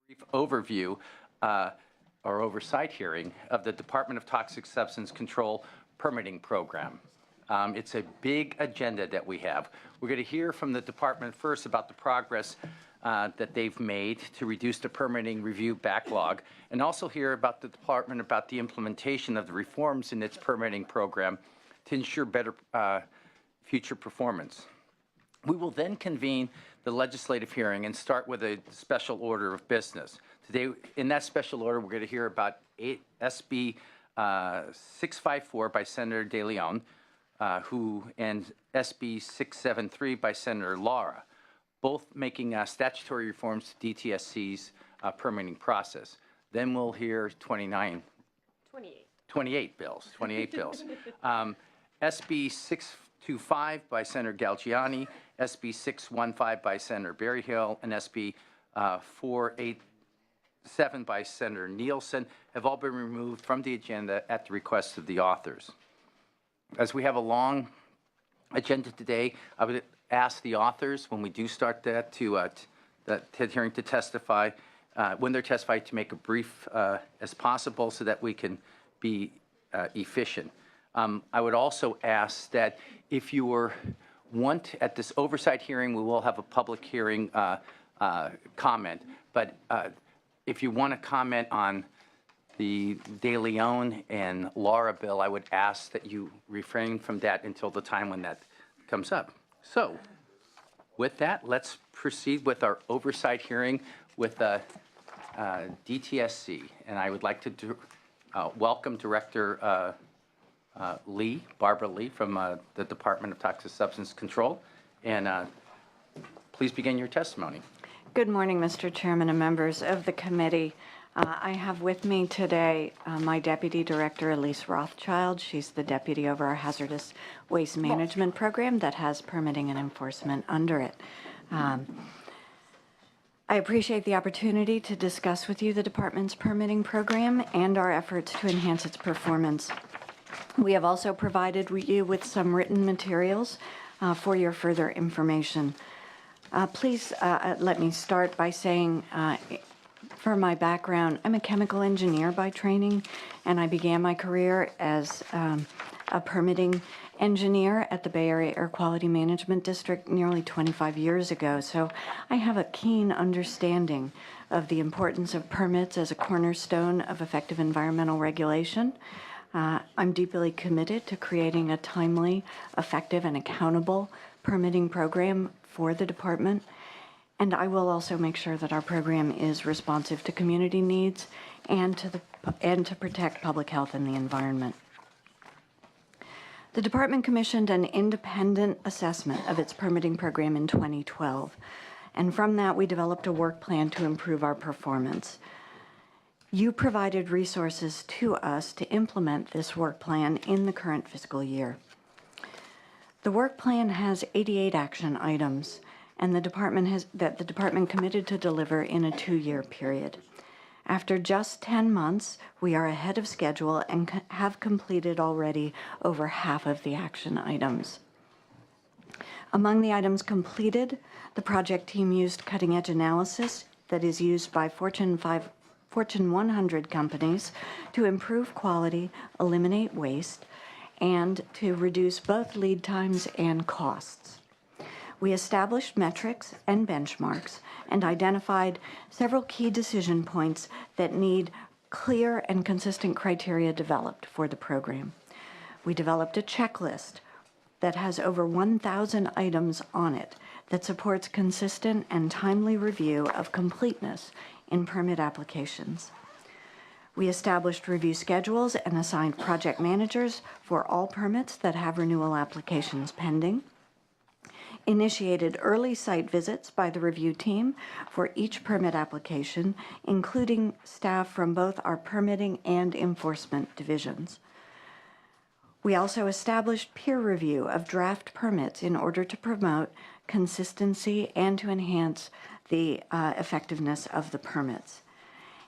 brief overview or oversight hearing of the Department of Toxic Substance Control permitting program. It's a big agenda that we have. We're going to hear from the department first about the progress that they've made to reduce the permitting review backlog, and also hear about the department about the implementation of the reforms in its permitting program to ensure better future performance. We will then convene the legislative hearing and start with a special order of business. Today, in that special order, we're going to hear about SB 654 by Senator De Leon, and SB 673 by Senator Lara, both making statutory reforms to DTSC's permitting process. Then we'll hear 28 bills. SB 625 by Senator Galgiani, SB 615 by Senator Berryhill, and SB 487 by Senator Nielsen have all been removed from the agenda at the request of the authors. As we have a long agenda today, I would ask the authors, when we do start that hearing to testify, when they're testifying, to make a brief as possible so that we can be efficient. I would also ask that if you want, at this oversight hearing, we will have a public hearing comment, but if you want to comment on the De Leon and Lara bill, I would ask that you refrain from that until the time when that comes up. So, with that, let's proceed with our oversight hearing with DTSC. And I would like to welcome Director Lee, Barbara Lee, from the Department of Toxic Substance Control. And please begin your testimony. Good morning, Mr. Chairman and members of the committee. I have with me today my Deputy Director, Elise Rothschild. She's the Deputy over our Hazardous Waste Management Program that has permitting and enforcement under it. I appreciate the opportunity to discuss with you the Department's permitting program and our efforts to enhance its performance. We have also provided you with some written materials for your further information. Please let me start by saying, for my background, I'm a chemical engineer by training, and I began my career as a permitting engineer at the Bay Area Air Quality Management District nearly 25 years ago. So I have a keen understanding of the importance of permits as a cornerstone of effective environmental regulation. I'm deeply committed to creating a timely, effective, and accountable permitting program for the department. And I will also make sure that our program is responsive to community needs and to protect public health and the environment. The department commissioned an independent assessment of its permitting program in 2012, and from that we developed a work plan to improve our performance. You provided resources to us to implement this work plan in the current fiscal year. The work plan has 88 action items, and the department committed to deliver in a 2-year period. After just 10 months, we are ahead of schedule and have completed already over half of the action items. Among the items completed, the project team used cutting-edge analysis that is used by Fortune 100 companies to improve quality, eliminate waste, and to reduce both lead times and costs. We established metrics and benchmarks and identified several key decision points that need clear and consistent criteria developed for the program. We developed a checklist that has over 1,000 items on it that supports consistent and timely review of completeness in permit applications. We established review schedules and assigned project managers for all permits that have renewal applications pending. Initiated early site visits by the review team for each permit application, including staff from both our permitting and enforcement divisions. We also established peer review of draft permits in order to promote consistency and to enhance the effectiveness of the permits.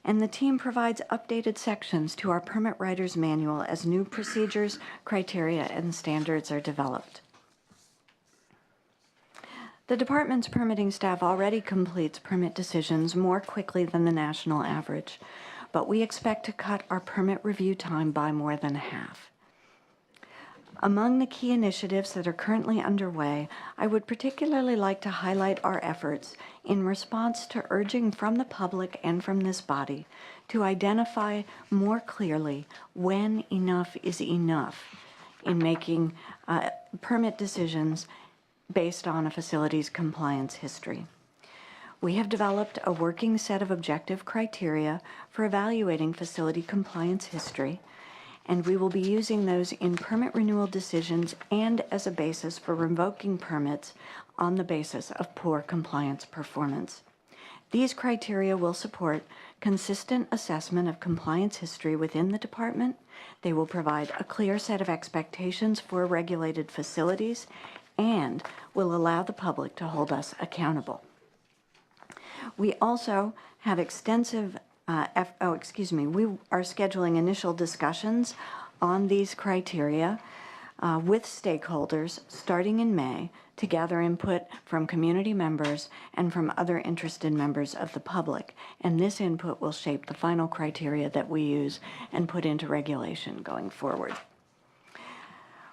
And the team provides updated sections to our permit writer's manual as new procedures, criteria, and standards are developed. The department's permitting staff already completes permit decisions more quickly than the national average, but we expect to cut our permit review time by more than half. Among the key initiatives that are currently underway, I would particularly like to highlight our efforts in response to urging from the public and from this body to identify more clearly when enough is enough in making permit decisions based on a facility's compliance history. We have developed a working set of objective criteria for evaluating facility compliance history, and we will be using those in permit renewal decisions and as a basis for revoking permits on the basis of poor compliance performance. These criteria will support consistent assessment of compliance history within the department. They will provide a clear set of expectations for regulated facilities and will allow the public to hold us accountable. We also have extensive we are scheduling initial discussions on these criteria with stakeholders starting in May to gather input from community members and from other interested members of the public. And this input will shape the final criteria that we use and put into regulation going forward.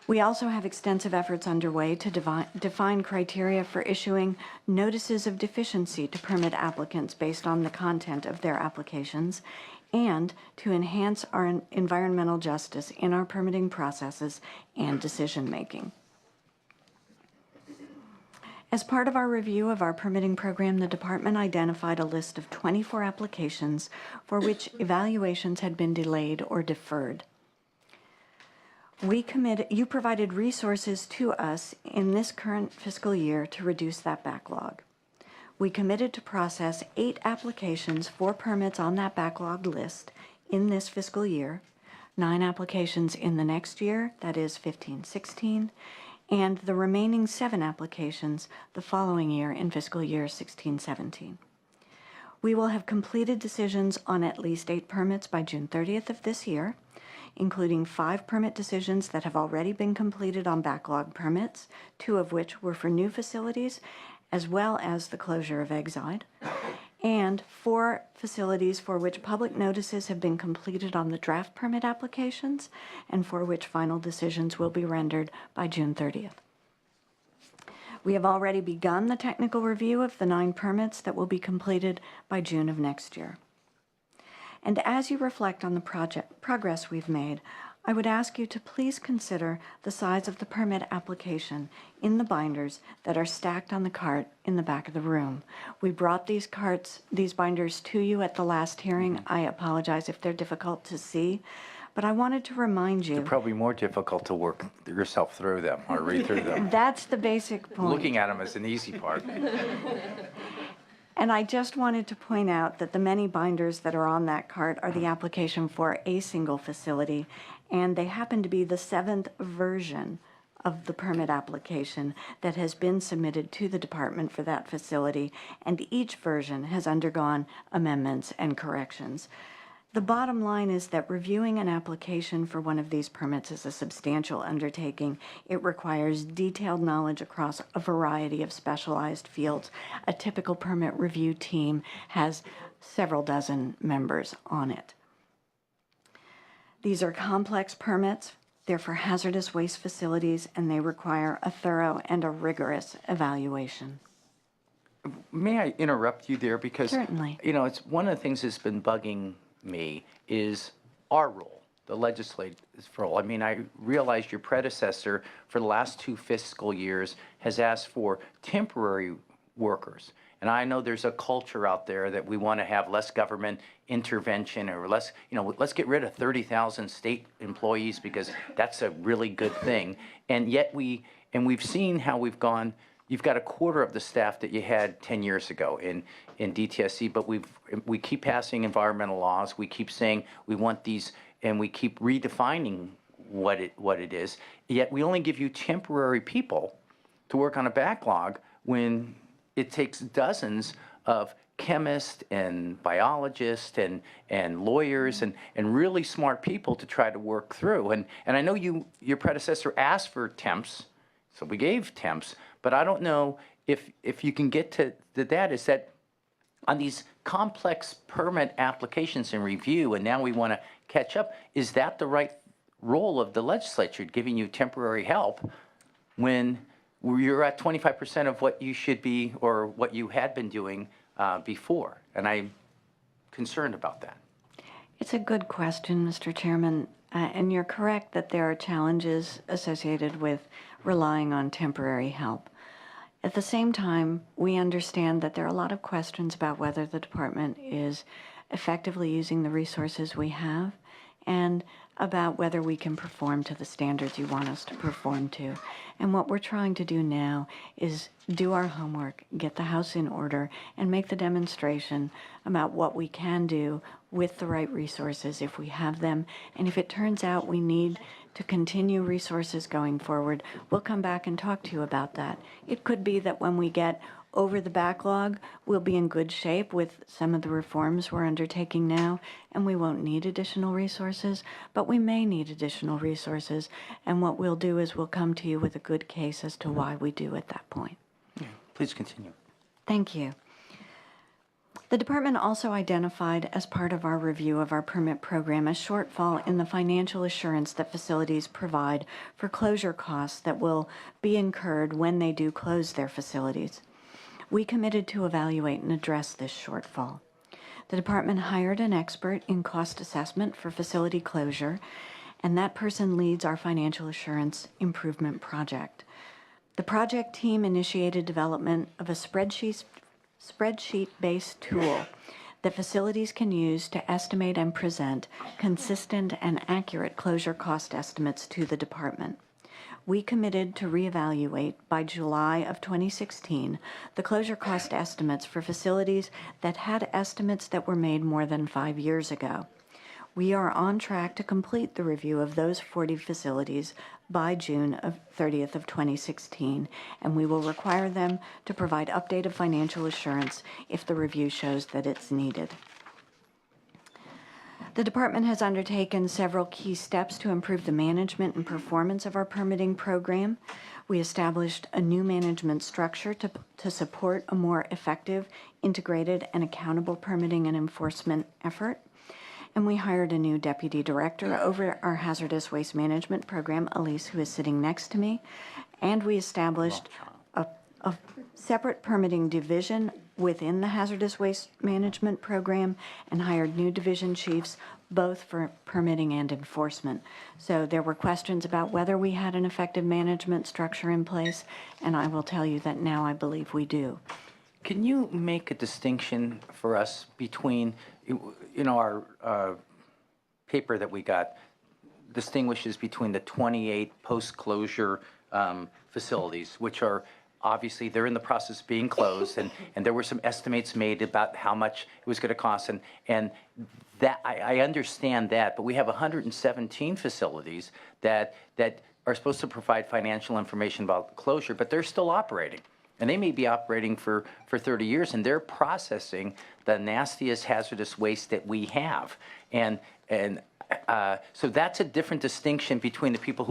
We also have extensive efforts underway to define criteria for issuing notices of deficiency to permit applicants based on the content of their applications and to enhance our environmental justice in our permitting processes and decision-making. As part of our review of our permitting program, the department identified a list of 24 applications for which evaluations had been delayed or deferred. You provided resources to us in this current fiscal year to reduce that backlog. We committed to process 8 applications for permits on that backlog list in this fiscal year, 9 applications in the next year, that is 15-16, and the remaining 7 applications the following year in fiscal year 16-17. We will have completed decisions on at least 8 permits by June 30th of this year, including 5 permit decisions that have already been completed on backlog permits, 2 of which were for new facilities, as well as the closure of Exide, and 4 facilities for which public notices have been completed on the draft permit applications and for which final decisions will be rendered by June 30th. We have already begun the technical review of the 9 permits that will be completed by June of next year. And as you reflect on the progress we've made, I would ask you to please consider the size of the permit application in the binders that are stacked on the cart in the back of the room. We brought these binders to you at the last hearing. I apologize if they're difficult to see, but I wanted to remind you. They're probably more difficult to work yourself through them or read through them. That's the basic point. Looking at them is an easy part. And I just wanted to point out that the many binders that are on that cart are the application for a single facility, and they happen to be the 7th version of the permit application that has been submitted to the department for that facility, and each version has undergone amendments and corrections. The bottom line is that reviewing an application for one of these permits is a substantial undertaking. It requires detailed knowledge across a variety of specialized fields. A typical permit review team has several dozen members on it. These are complex permits. They're for hazardous waste facilities, and they require a thorough and a rigorous evaluation. May I interrupt you there? Because, Certainly. you know, it's one of the things that's been bugging me is our role, the legislative role. I mean, I realized your predecessor for the last 2 fiscal years has asked for temporary workers. And I know there's a culture out there that we want to have less government intervention or less, let's get rid of 30,000 state employees because that's a really good thing. And yet we've seen how we've gone. You've got a quarter of the staff that you had 10 years ago in DTSC, but we keep passing environmental laws. We keep saying we want these, and we keep redefining what it is. Yet we only give you temporary people to work on a backlog when it takes dozens of chemists and biologists and lawyers and really smart people to try to work through. And I know your predecessor asked for temps, so we gave temps. But I don't know if you can get to that, is that on these complex permit applications and review, and now we want to catch up, is that the right role of the legislature, giving you temporary help when you're at 25% of what you should be or what you had been doing before? And I'm concerned about that. It's a good question, Mr. Chairman, and you're correct that there are challenges associated with relying on temporary help. At the same time, we understand that there are a lot of questions about whether the department is effectively using the resources we have and about whether we can perform to the standards you want us to perform to. And what we're trying to do now is do our homework, get the house in order, and make the demonstration about what we can do with the right resources if we have them. And if it turns out we need to continue resources going forward, we'll come back and talk to you about that. It could be that when we get over the backlog, we'll be in good shape with some of the reforms we're undertaking now, and we won't need additional resources, but we may need additional resources, and what we'll do is we'll come to you with a good case as to why we do at that point. Yeah, please continue. Thank you. The department also identified, as part of our review of our permit program, a shortfall in the financial assurance that facilities provide for closure costs that will be incurred when they do close their facilities. We committed to evaluate and address this shortfall. The department hired an expert in cost assessment for facility closure, and that person leads our financial assurance improvement project. The project team initiated development of a spreadsheet-based tool that facilities can use to estimate and present consistent and accurate closure cost estimates to the department. We committed to reevaluate by July of 2016 the closure cost estimates for facilities that had estimates that were made more than 5 years ago. We are on track to complete the review of those 40 facilities by June 30th of 2016, and we will require them to provide updated financial assurance if the review shows that it's needed. The department has undertaken several key steps to improve the management and performance of our permitting program. We established a new management structure to support a more effective, integrated, and accountable permitting and enforcement effort. And we hired a new deputy director over our hazardous waste management program, Elise, who is sitting next to me. And we established a separate permitting division within the hazardous waste management program and hired new division chiefs, both for permitting and enforcement. So there were questions about whether we had an effective management structure in place, and I will tell you that now I believe we do. Can you make a distinction for us between, our paper that we got distinguishes between the 28 post-closure facilities, which are obviously they're in the process of being closed, and there were some estimates made about how much it was going to cost, and that I understand that, but we have 117 facilities that are supposed to provide financial information about closure, but they're still operating. And they may be operating for 30 years, and they're processing the nastiest hazardous waste that we have. And so that's a different distinction between the people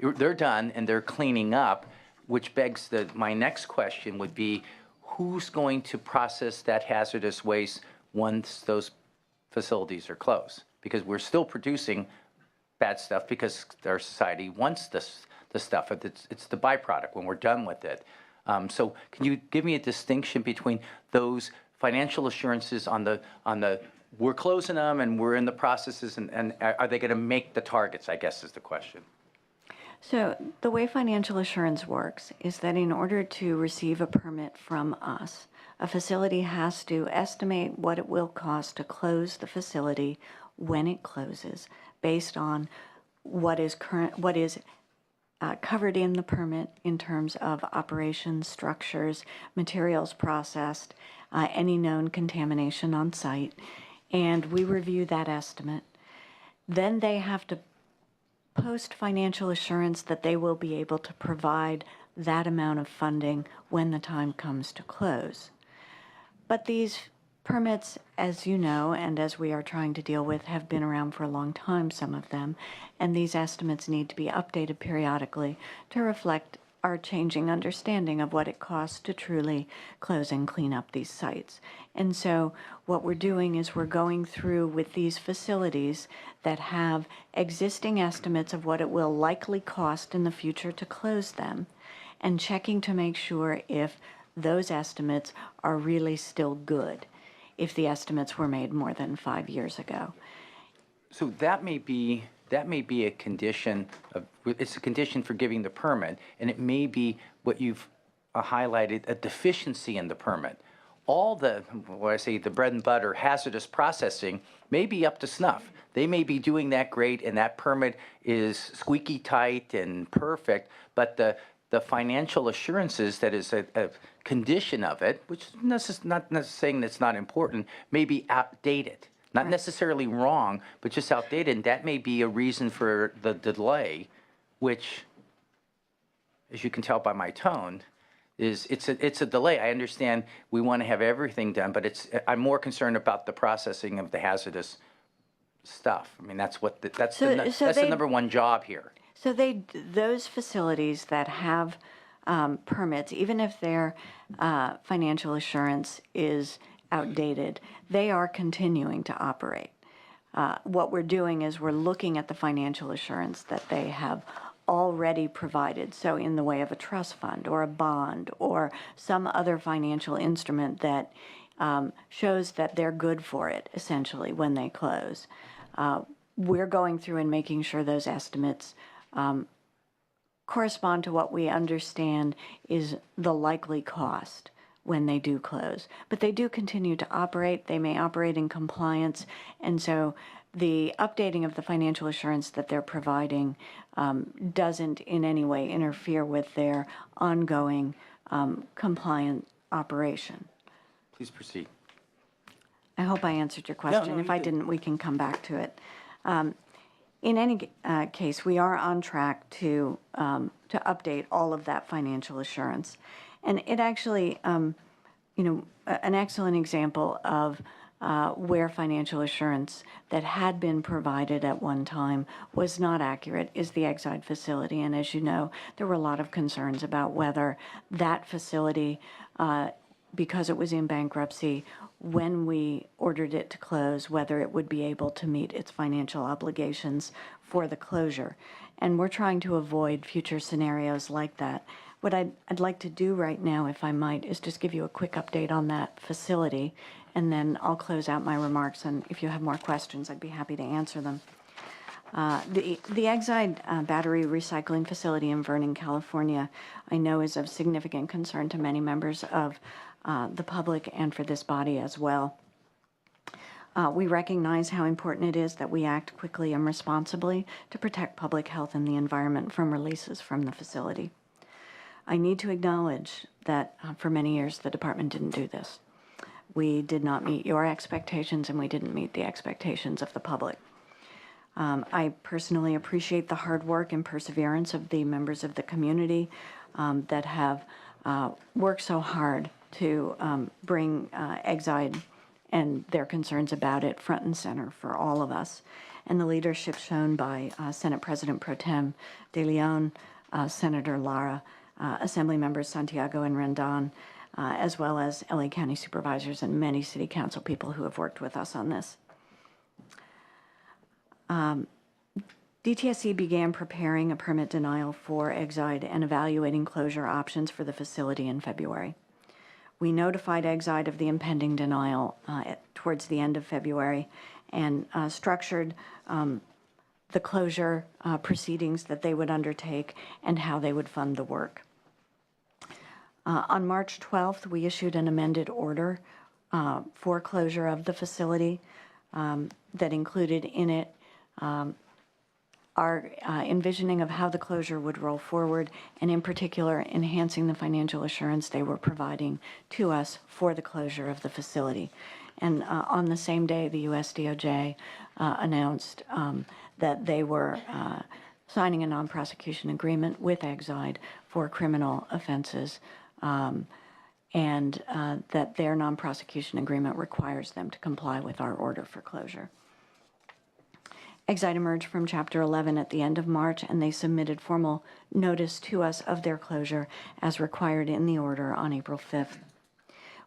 they're done and they're cleaning up, which begs my next question would be, who's going to process that hazardous waste once those facilities are closed? Because we're still producing bad stuff because our society wants the stuff. It's the byproduct when we're done with it. So can you give me a distinction between those financial assurances on the we're closing them and we're in the processes, and are they going to make the targets, I guess is the question. So the way financial assurance works is that in order to receive a permit from us, a facility has to estimate what it will cost to close the facility when it closes based on what is covered in the permit in terms of operations, structures, materials processed, any known contamination on site, and we review that estimate. Then they have to post financial assurance that they will be able to provide that amount of funding when the time comes to close. But these permits, as you know, and as we are trying to deal with, have been around for a long time, some of them, and these estimates need to be updated periodically to reflect our changing understanding of what it costs to truly close and clean up these sites. And so what we're doing is we're going through with these facilities that have existing estimates of what it will likely cost in the future to close them, and checking to make sure if those estimates are really still good, if the estimates were made more than 5 years ago. So that may be a condition of, it's a condition for giving the permit, and it may be what you've highlighted, a deficiency in the permit. All the, what I say, the bread and butter hazardous processing may be up to snuff. They may be doing that great, and that permit is squeaky tight and perfect, but the financial assurances that is a condition of it, which is not necessarily saying that's not important, may be outdated. Not necessarily wrong, but just outdated, and that may be a reason for the delay, which, as you can tell by my tone, is it's a delay. I understand we want to have everything done, but I'm more concerned about the processing of the hazardous stuff. I mean, that's the number one job here. So those facilities that have permits, even if their financial assurance is outdated, they are continuing to operate. What we're doing is we're looking at the financial assurance that they have already provided, so in the way of a trust fund or a bond or some other financial instrument that shows that they're good for it, essentially, when they close. We're going through and making sure those estimates correspond to what we understand is the likely cost when they do close. But they do continue to operate. They may operate in compliance. And so the updating of the financial assurance that they're providing doesn't in any way interfere with their ongoing compliant operation. Please proceed. I hope I answered your question. No, if I didn't, we can come back to it. In any case, we are on track to update all of that financial assurance. And it actually, an excellent example of where financial assurance that had been provided at one time was not accurate is the Exide facility. And as you know, there were a lot of concerns about whether that facility, because it was in bankruptcy, when we ordered it to close, whether it would be able to meet its financial obligations for the closure. And we're trying to avoid future scenarios like that. What I'd like to do right now, if I might, is just give you a quick update on that facility, and then I'll close out my remarks, and if you have more questions, I'd be happy to answer them. The Exide battery recycling facility in Vernon, California, I know is of significant concern to many members of the public and for this body as well. We recognize how important it is that we act quickly and responsibly to protect public health and the environment from releases from the facility. I need to acknowledge that for many years the department didn't do this. We did not meet your expectations, and we didn't meet the expectations of the public. I personally appreciate the hard work and perseverance of the members of the community that have worked so hard to bring Exide and their concerns about it front and center for all of us. And the leadership shown by Senate President Pro Tem De Leon, Senator Lara, Assembly members Santiago and Rendon, as well as LA County supervisors and many city council people who have worked with us on this. DTSC began preparing a permit denial for Exide and evaluating closure options for the facility in February. We notified Exide of the impending denial towards the end of February and structured the closure proceedings that they would undertake and how they would fund the work. On March 12th, we issued an amended order for closure of the facility that included in it our envisioning of how the closure would roll forward, and in particular, enhancing the financial assurance they were providing to us for the closure of the facility. And on the same day, the US DOJ announced that they were signing a non-prosecution agreement with Exide for criminal offenses, and that their non-prosecution agreement requires them to comply with our order for closure. Exide emerged from Chapter 11 at the end of March, and they submitted formal notice to us of their closure as required in the order on April 5th.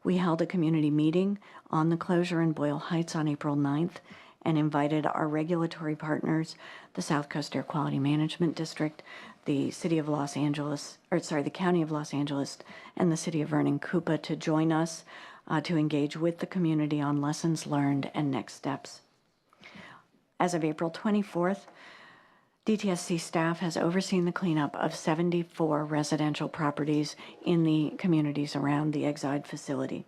We held a community meeting on the closure in Boyle Heights on April 9th and invited our regulatory partners, the South Coast Air Quality Management District, the County of Los Angeles, and the City of Vernon-Koupa to join us to engage with the community on lessons learned and next steps. As of April 24th, DTSC staff has overseen the cleanup of 74 residential properties in the communities around the Exide facility.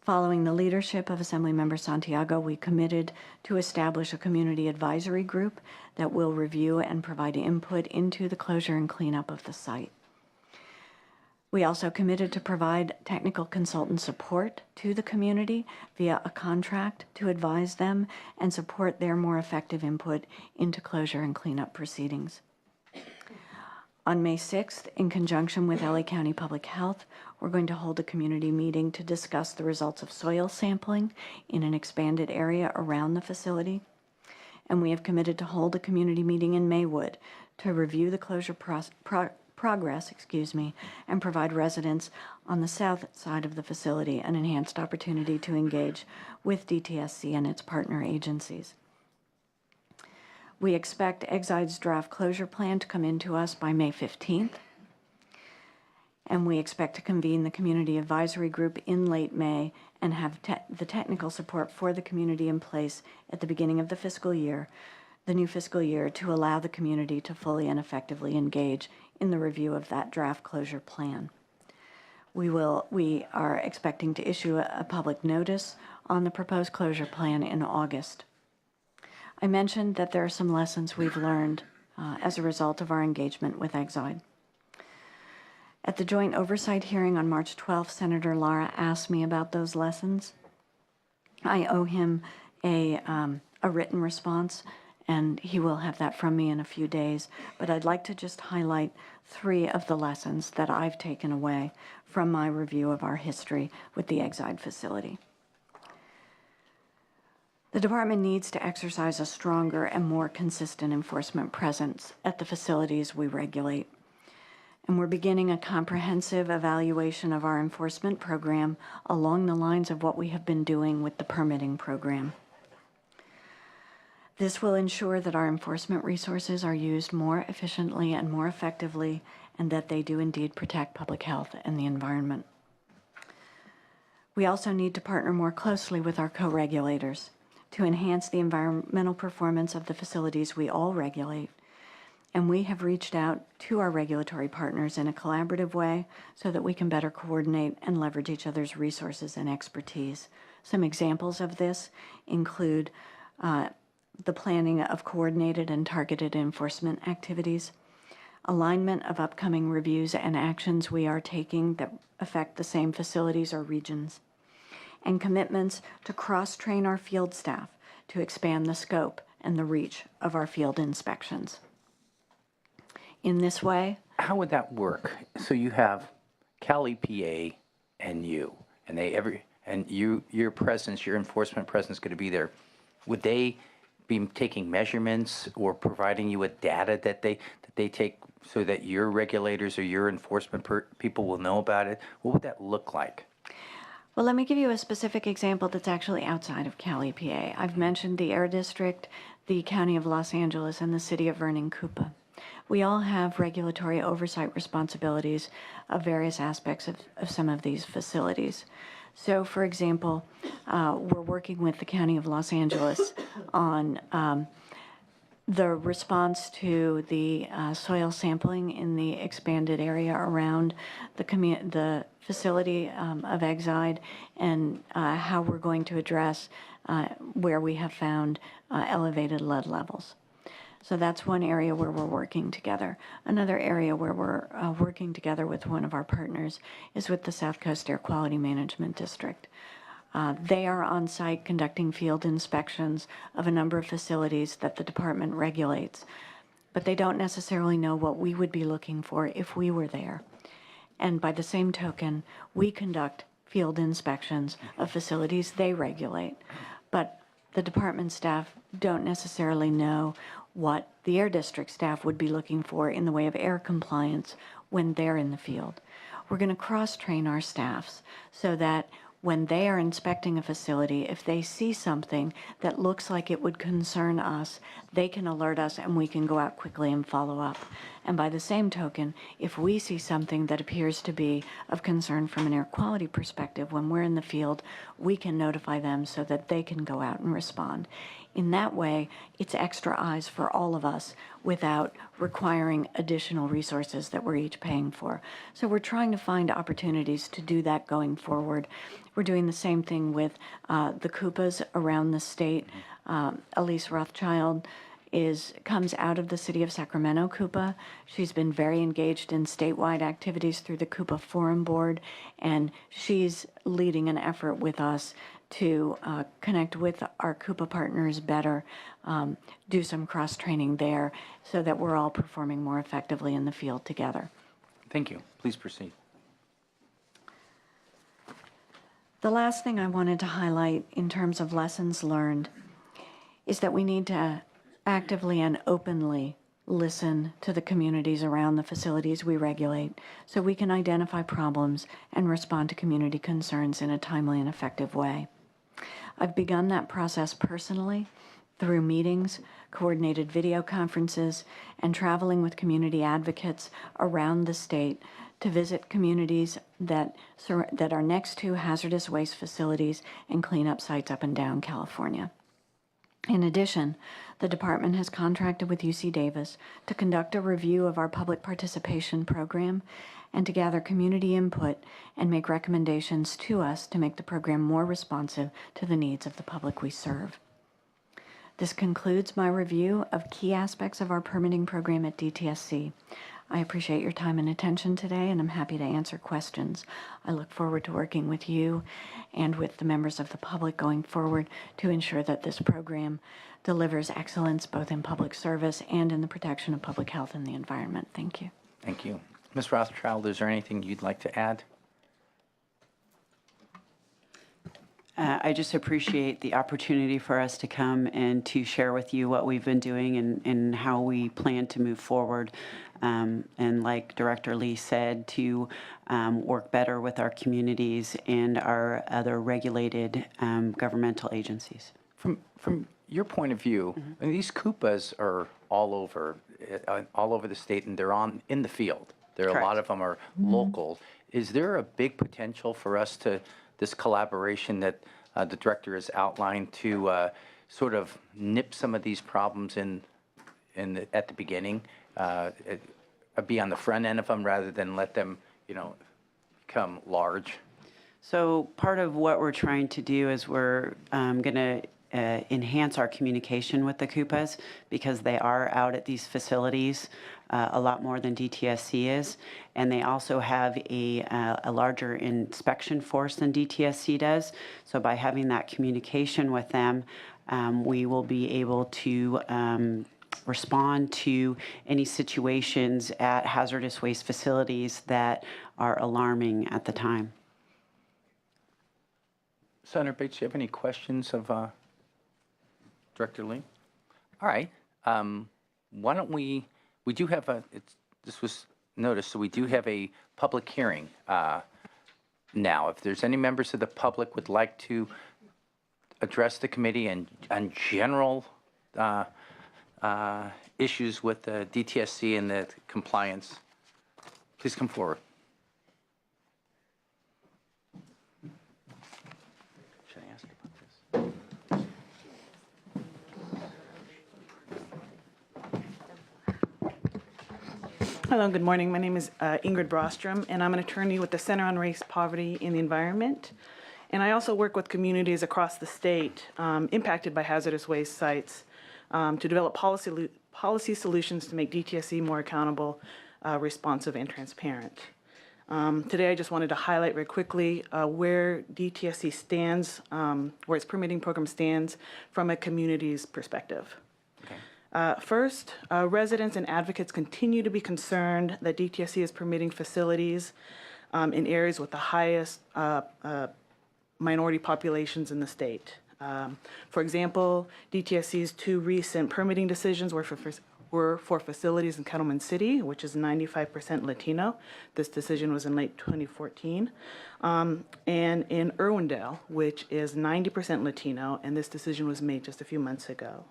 Following the leadership of Assemblymember Santiago, we committed to establish a community advisory group that will review and provide input into the closure and cleanup of the site. We also committed to provide technical consultant support to the community via a contract to advise them and support their more effective input into closure and cleanup proceedings. On May 6th, in conjunction with LA County Public Health, we're going to hold a community meeting to discuss the results of soil sampling in an expanded area around the facility. And we have committed to hold a community meeting in Maywood to review the closure progress, and provide residents on the south side of the facility an enhanced opportunity to engage with DTSC and its partner agencies. We expect Exide's draft closure plan to come into us by May 15th, and we expect to convene the community advisory group in late May and have the technical support for the community in place at the beginning of the new fiscal year, to allow the community to fully and effectively engage in the review of that draft closure plan. We are expecting to issue a public notice on the proposed closure plan in August. I mentioned that there are some lessons we've learned as a result of our engagement with Exide. At the joint oversight hearing on March 12th, Senator Lara asked me about those lessons. I owe him a written response, and he will have that from me in a few days. But I'd like to just highlight 3 of the lessons that I've taken away from my review of our history with the Exide facility. The department needs to exercise a stronger and more consistent enforcement presence at the facilities we regulate. And we're beginning a comprehensive evaluation of our enforcement program along the lines of what we have been doing with the permitting program. This will ensure that our enforcement resources are used more efficiently and more effectively, and that they do indeed protect public health and the environment. We also need to partner more closely with our co-regulators to enhance the environmental performance of the facilities we all regulate. And we have reached out to our regulatory partners in a collaborative way so that we can better coordinate and leverage each other's resources and expertise. Some examples of this include the planning of coordinated and targeted enforcement activities, alignment of upcoming reviews and actions we are taking that affect the same facilities or regions, and commitments to cross-train our field staff to expand the scope and the reach of our field inspections. In this way, How would that work? So you have Cal EPA and you, and your presence, your enforcement presence, going to be there. Would they be taking measurements or providing you with data that they take so that your regulators or your enforcement people will know about it? What would that look like? well, let me give you a specific example that's actually outside of Cal EPA. I've mentioned the Air District, the County of Los Angeles, and the City of Vernon-Koupa. We all have regulatory oversight responsibilities of various aspects of some of these facilities. So, for example, we're working with the County of Los Angeles on the response to the soil sampling in the expanded area around the facility of Exide, and how we're going to address where we have found elevated lead levels. So that's one area where we're working together. Another area where we're working together with one of our partners is with the South Coast Air Quality Management District. They are on site conducting field inspections of a number of facilities that the department regulates, but they don't necessarily know what we would be looking for if we were there. And by the same token, we conduct field inspections of facilities they regulate. But the department staff don't necessarily know what the air district staff would be looking for in the way of air compliance when they're in the field. We're going to cross-train our staffs so that when they are inspecting a facility, if they see something that looks like it would concern us, they can alert us and we can go out quickly and follow up. And by the same token, if we see something that appears to be of concern from an air quality perspective, when we're in the field, we can notify them so that they can go out and respond. In that way, it's extra eyes for all of us without requiring additional resources that we're each paying for. So we're trying to find opportunities to do that going forward. We're doing the same thing with the Koopas around the state. Elise Rothschild comes out of the City of Sacramento Koopa. She's been very engaged in statewide activities through the Koopa Forum Board, and she's leading an effort with us to connect with our Koopa partners better, do some cross-training there so that we're all performing more effectively in the field together. Thank you. Please proceed. The last thing I wanted to highlight in terms of lessons learned is that we need to actively and openly listen to the communities around the facilities we regulate so we can identify problems and respond to community concerns in a timely and effective way. I've begun that process personally through meetings, coordinated video conferences, and traveling with community advocates around the state to visit communities that are next to hazardous waste facilities and cleanup sites up and down California. In addition, the department has contracted with UC Davis to conduct a review of our public participation program and to gather community input and make recommendations to us to make the program more responsive to the needs of the public we serve. This concludes my review of key aspects of our permitting program at DTSC. I appreciate your time and attention today, and I'm happy to answer questions. I look forward to working with you and with the members of the public going forward to ensure that this program delivers excellence both in public service and in the protection of public health and the environment. Thank you. Thank you. Ms. Rothschild, is there anything you'd like to add? I just appreciate the opportunity for us to come and to share with you what we've been doing and how we plan to move forward. And like Director Lee said, to work better with our communities and our other regulated governmental agencies. From your point of view, I mean, these Koopas are all over the state, and they're in the field. There are Correct. A lot of them are local. Is there a big potential for us to this collaboration that the director has outlined to sort of nip some of these problems at the beginning, be on the front end of them rather than let them, become large? So part of what we're trying to do is we're going to enhance our communication with the Koopas because they are out at these facilities a lot more than DTSC is, and they also have a larger inspection force than DTSC does. So by having that communication with them, we will be able to respond to any situations at hazardous waste facilities that are alarming at the time. Senator Bates, do you have any questions of Director Lee? All right. Why don't we do have this was noticed, so we do have a public hearing now. If there's any members of the public would like to address the committee and on general issues with the DTSC and the compliance, please come forward. Should I ask about this? Hello, good morning. My name is Ingrid Brostrom, and I'm an attorney with the Center on Race, Poverty, and the Environment. And I also work with communities across the state impacted by hazardous waste sites to develop policy solutions to make DTSC more accountable, responsive, and transparent. Today, I just wanted to highlight very quickly where DTSC stands, where its permitting program stands from a community's perspective. First, residents and advocates continue to be concerned that DTSC is permitting facilities in areas with the highest minority populations in the state. For example, DTSC's 2 recent permitting decisions were for facilities in Kettleman City, which is 95% Latino. This decision was in late 2014. And in Irwindale, which is 90% Latino, and this decision was made just a few months ago.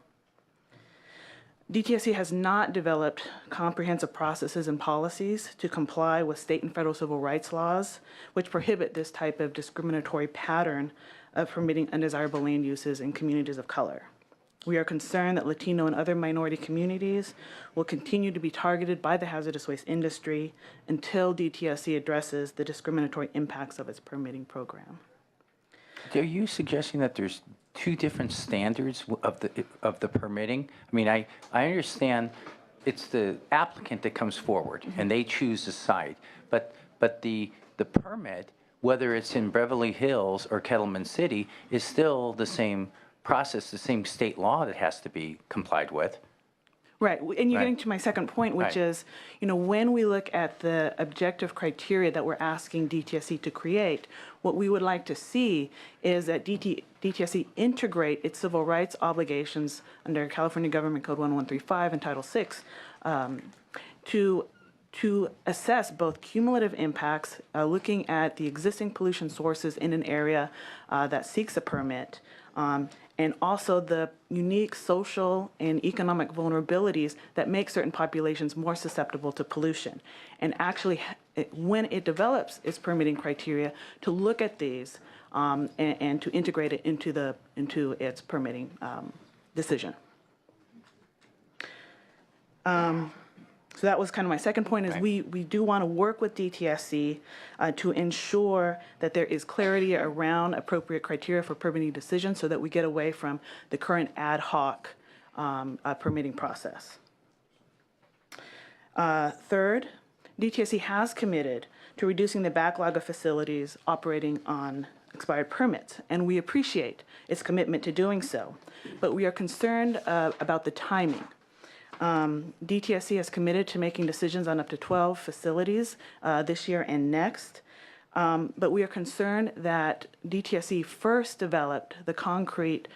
DTSC has not developed comprehensive processes and policies to comply with state and federal civil rights laws, which prohibit this type of discriminatory pattern of permitting undesirable land uses in communities of color. We are concerned that Latino and other minority communities will continue to be targeted by the hazardous waste industry until DTSC addresses the discriminatory impacts of its permitting program. Are you suggesting that there's 2 different standards of the permitting? I mean, I understand it's the applicant that comes forward and they choose the site, but the permit, whether it's in Beverly Hills or Kettleman City, is still the same process, the same state law that has to be complied with. Right, and you're Right. getting to my second point, which Right. is, when we look at the objective criteria that we're asking DTSC to create, what we would like to see is that DTSC integrate its civil rights obligations under California Government Code 1135 and Title VI to assess both cumulative impacts, looking at the existing pollution sources in an area that seeks a permit, and also the unique social and economic vulnerabilities that make certain populations more susceptible to pollution. And actually, when it develops its permitting criteria, to look at these and to integrate it into its permitting decision. So that was kind of my second point, is Right. we do want to work with DTSC to ensure that there is clarity around appropriate criteria for permitting decisions so that we get away from the current ad hoc permitting process. Third, DTSC has committed to reducing the backlog of facilities operating on expired permits, and we appreciate its commitment to doing so. But we are concerned about the timing. DTSC has committed to making decisions on up to 12 facilities this year and next. But we are concerned that DTSC first developed the concrete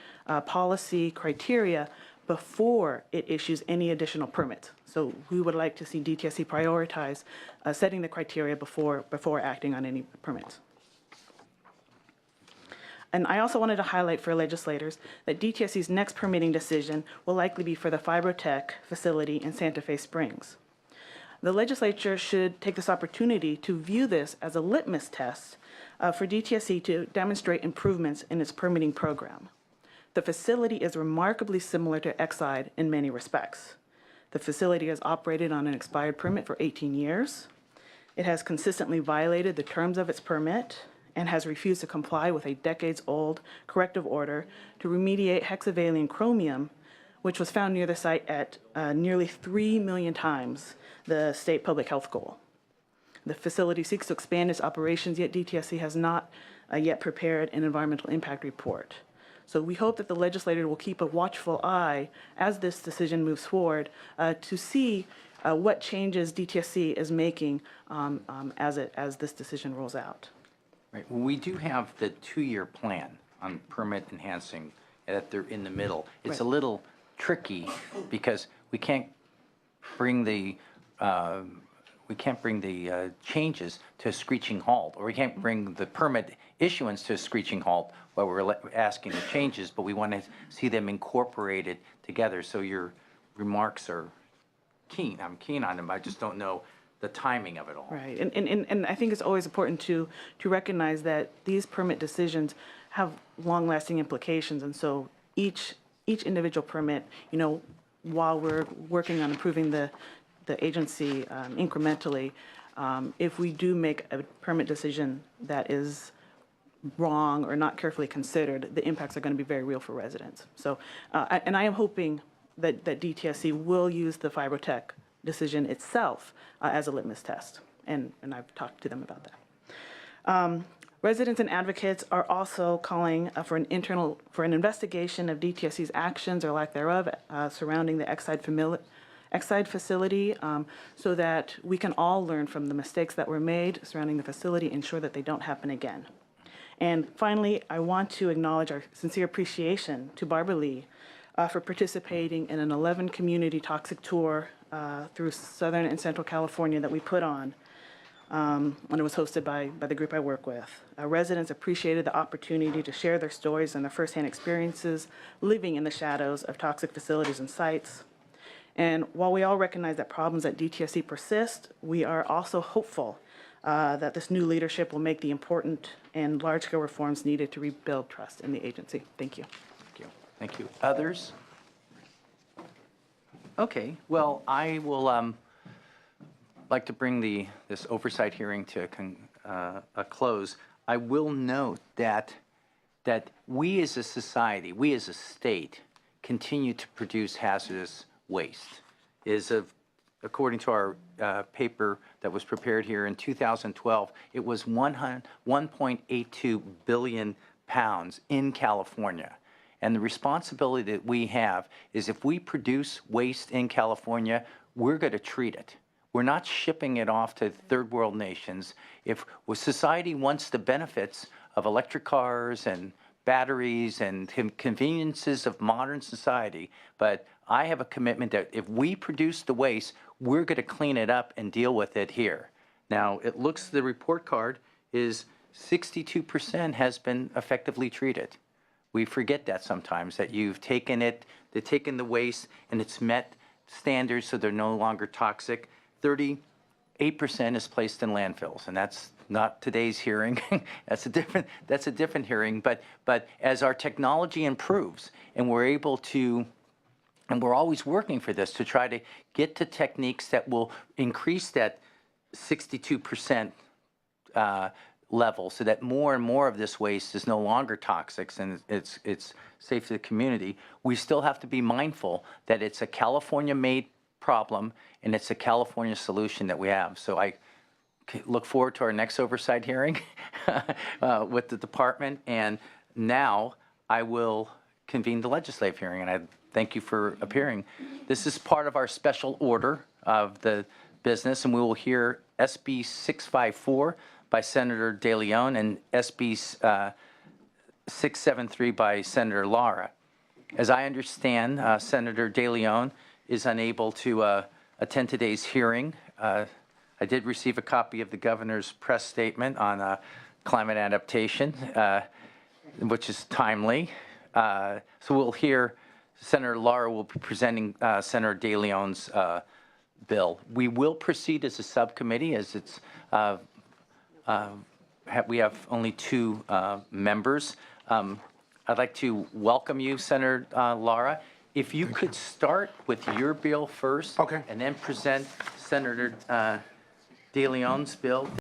policy criteria before it issues any additional permits. So we would like to see DTSC prioritize setting the criteria before acting on any permits. And I also wanted to highlight for legislators that DTSC's next permitting decision will likely be for the Fibrotech facility in Santa Fe Springs. The legislature should take this opportunity to view this as a litmus test for DTSC to demonstrate improvements in its permitting program. The facility is remarkably similar to Exide in many respects. The facility has operated on an expired permit for 18 years. It has consistently violated the terms of its permit and has refused to comply with a decades-old corrective order to remediate hexavalent chromium, which was found near the site at nearly 3 million times the state public health goal. The facility seeks to expand its operations, yet DTSC has not yet prepared an environmental impact report. So we hope that the legislator will keep a watchful eye as this decision moves forward to see what changes DTSC is making as this decision rolls out. Right. Well, we do have the 2-year plan on permit enhancing that they're in the middle. It's a little tricky because we can't bring the changes to a screeching halt, or we can't bring the permit issuance to a screeching halt while we're asking the changes, but we want to see them incorporated together. So your remarks are keen. I'm keen on them. I just don't know the timing of it all. Right, and I think it's always important to recognize that these permit decisions have long-lasting implications, and so each individual permit, while we're working on improving the agency incrementally, if we do make a permit decision that is wrong or not carefully considered, the impacts are going to be very real for residents. So, and I am hoping that DTSC will use the Fibrotech decision itself as a litmus test, and I've talked to them about that. Residents and advocates are also calling for an investigation of DTSC's actions or lack thereof surrounding the Exide facility, so that we can all learn from the mistakes that were made surrounding the facility, ensure that they don't happen again. And finally, I want to acknowledge our sincere appreciation to Barbara Lee for participating in an 11-community toxic tour through Southern and Central California that we put on when it was hosted by the group I work with. Residents appreciated the opportunity to share their stories and their firsthand experiences living in the shadows of toxic facilities and sites. And while we all recognize that problems at DTSC persist, we are also hopeful that this new leadership will make the important and large-scale reforms needed to rebuild trust in the agency. Thank you. Thank you. Thank you. Others? Okay, well, I will like to bring this oversight hearing to a close. I will note that we as a society, we as a state, continue to produce hazardous waste. According to our paper that was prepared here in 2012, it was 1.82 billion pounds in California. And the responsibility that we have is if we produce waste in California, we're going to treat it. We're not shipping it off to third world nations. If society wants the benefits of electric cars and batteries and conveniences of modern society, but I have a commitment that if we produce the waste, we're going to clean it up and deal with it here. Now, it looks, the report card is 62% has been effectively treated. We forget that sometimes, that you've taken it, they've taken the waste and it's met standards so they're no longer toxic. 38% is placed in landfills, and that's not today's hearing. That's a different hearing. But as our technology improves, and we're able to, and we're always working for this to try to get to techniques that will increase that 62% level, so that more and more of this waste is no longer toxic and it's safe to the community. We still have to be mindful that it's a California-made problem, and it's a California solution that we have. So I look forward to our next oversight hearing with the department, and now I will convene the legislative hearing, and I thank you for appearing. This is part of our special order of the business, and we will hear SB 654 by Senator De Leon and SB 673 by Senator Lara. As I understand, Senator De Leon is unable to attend today's hearing. I did receive a copy of the governor's press statement on climate adaptation, which is timely. So we'll hear Senator Lara will be presenting Senator De Leon's bill. We will proceed as a subcommittee, as it's we have only 2 members. I'd like to welcome you, Senator Lara. If you could start with your bill first, Okay. and then present Senator De Leon's bill.